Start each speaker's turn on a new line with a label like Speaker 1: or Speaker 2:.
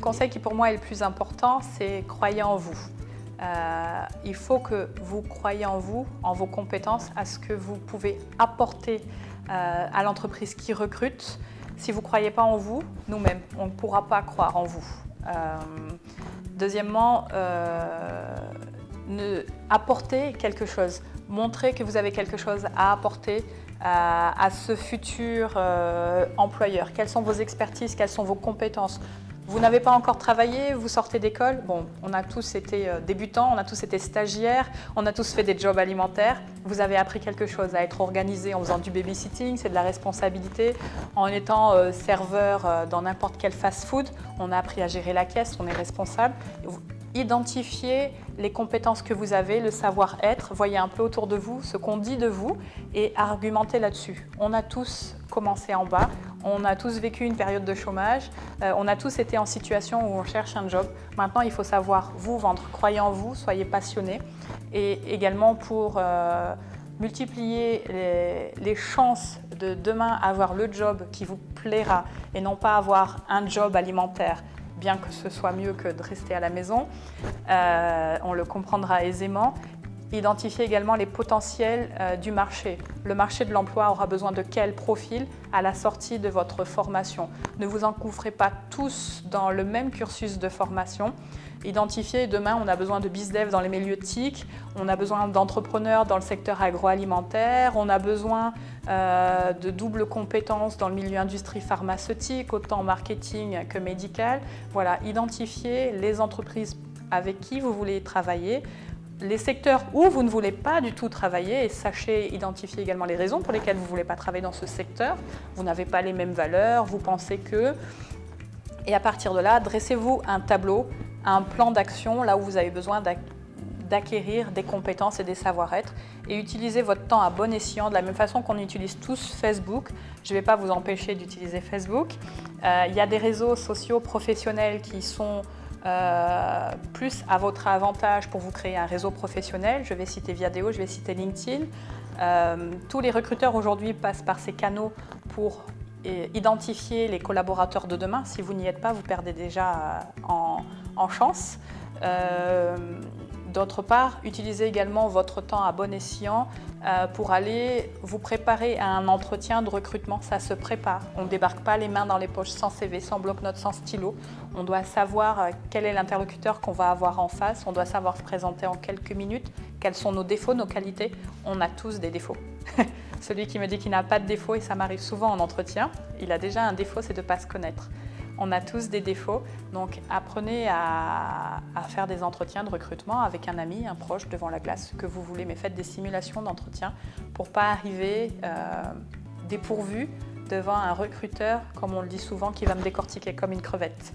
Speaker 1: conseil qui pour moi est le plus important, c'est croyez en vous. Il faut que vous croyiez en vous, en vos compétences, à ce que vous pouvez apporter à l'entreprise qui recrute. Si vous ne croyez pas en vous, nous-mêmes, on ne pourra pas croire en vous. Deuxièmement, apportez quelque chose. Montrez que vous avez quelque chose à apporter à ce futur employeur. Quelles sont vos expertises, quelles sont vos compétences? Vous n'avez pas encore travaillé, vous sortez d'école. Bon, on a tous été débutants, on a tous été stagiaires, on a tous fait des jobs alimentaires. Vous avez appris quelque chose à être organisé en faisant du babysitting, c'est de la responsabilité. En étant serveur dans n'importe quel fast-food, on a appris à gérer la caisse, on est responsable. Identifiez les compétences que vous avez, le savoir-être, voyez un peu autour de vous ce qu'on dit de vous et argumentez là-dessus. On a tous commencé en bas, on a tous vécu une période de chômage, on a tous été en situation où on cherche un job. Maintenant, il faut savoir vous vendre, croyez en vous, soyez passionnés. Et également pour multiplier les chances de demain avoir le job qui vous plaira et non pas avoir un job alimentaire, bien que ce soit mieux que de rester à la maison, on le comprendra aisément. Identifiez également les potentiels du marché. Le marché de l'emploi aura besoin de quel profil à la sortie de votre formation. Ne vous engouffrez pas tous dans le même cursus de formation. Identifiez, demain on a besoin de BizDev dans les milieux TIC, on a besoin d'entrepreneurs dans le secteur agroalimentaire, on a besoin de doubles compétences dans le milieu industrie pharmaceutique, autant marketing que médical. Voilà, identifiez les entreprises avec qui vous voulez travailler, les secteurs où vous ne voulez pas du tout travailler et sachez identifier également les raisons pour lesquelles vous ne voulez pas travailler dans ce secteur. Vous n'avez pas les mêmes valeurs, vous pensez que… Et à partir de là, dressez-vous un tableau, un plan d'action là où vous avez besoin d'acquérir des compétences et des savoir-être et utilisez votre temps à bon escient de la même façon qu'on utilise tous Facebook. Je ne vais pas vous empêcher d'utiliser Facebook. Il y a des réseaux sociaux professionnels qui sont plus à votre avantage pour vous créer un réseau professionnel. Je vais citer Viadeo, je vais citer LinkedIn. Tous les recruteurs aujourd'hui passent par ces canaux pour identifier les collaborateurs de demain. Si vous n'y êtes pas, vous perdez déjà en chance. D'autre part, utilisez également votre temps à bon escient pour aller vous préparer à un entretien de recrutement. Ça se prépare. On ne débarque pas les mains dans les poches sans CV, sans bloc-notes, sans stylo. On doit savoir quel est l'interlocuteur qu'on va avoir en face. On doit savoir se présenter en quelques minutes. Quels sont nos défauts, nos qualités? On a tous des défauts. Celui qui me dit qu'il n'a pas de défaut, et ça m'arrive souvent en entretien, il a déjà un défaut, c'est de ne pas se connaître. On a tous des défauts, donc apprenez à faire des entretiens de recrutement avec un ami, un proche devant la glace, ce que vous voulez, mais faites des simulations d'entretien pour ne pas arriver dépourvu devant un recruteur, comme on le dit souvent, qui va me décortiquer comme une crevette.